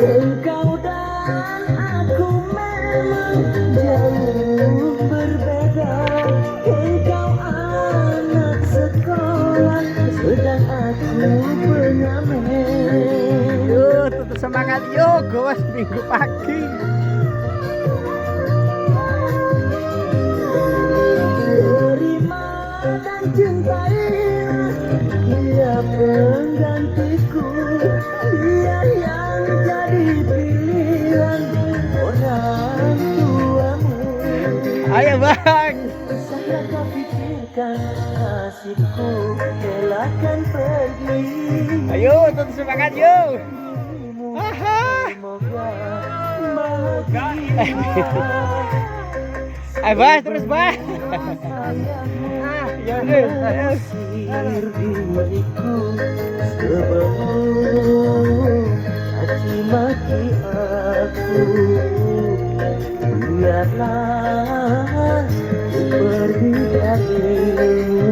Engkau dan aku memang jauh berbeda. Engkau anak sekolah, sedang aku pengamen. Yo, tetap semangat yo, gawas minggu pagi. Terima dan cintailah dia penggantiku, dia yang jadi pilihan orang tuamu. Ayo bang. Saya kau pikirkan nasibku, relakan pergi. Ayo, tetap semangat yo. Aha. Semoga bahagia. Ayo bang, terus bang. Ya udah, ayo. Mengusir diriku sebelum caci maki aku. Biarlah ku pergi darimu.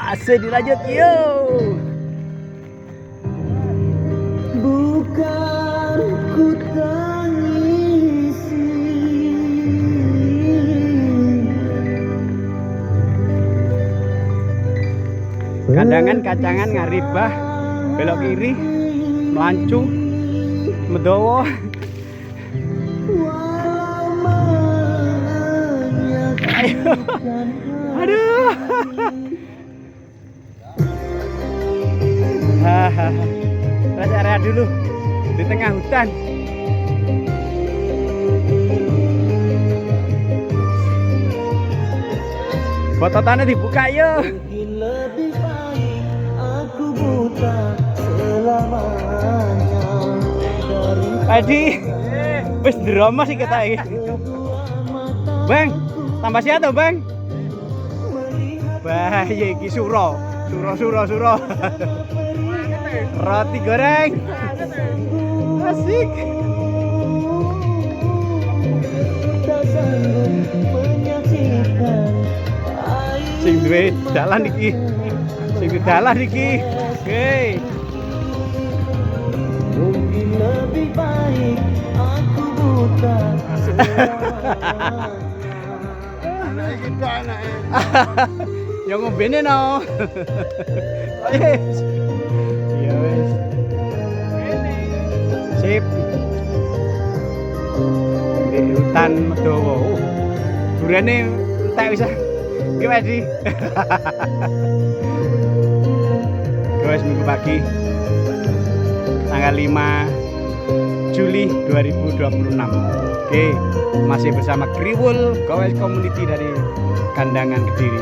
Asik dilanjut yo. Bukan ku tangisi Kandangan kacangan ngaribah, belok kiri, melancu, medowo. Ayo. Aduh. Hahaha. Rest area dulu di tengah hutan. Bototannya dibuka yo. Mungkin lebih baik aku buta selamanya Adi, wis drama sih kita ini. Bang, tambah siapa tuh bang? Bahaya iki suro. Roti goreng. Asik. Sing duwe dalan iki. Oke. Mungkin lebih baik aku buta selamanya. Anak kita anaknya. Yang ngombene no. Yes. Iya wes. Sip. Di hutan Medowo. Durane entek wis. Iki wes di. Guys, minggu pagi tanggal 5 Juli 2026. Oke, masih bersama Kriwul Gowes Community dari Kandangan Kediri.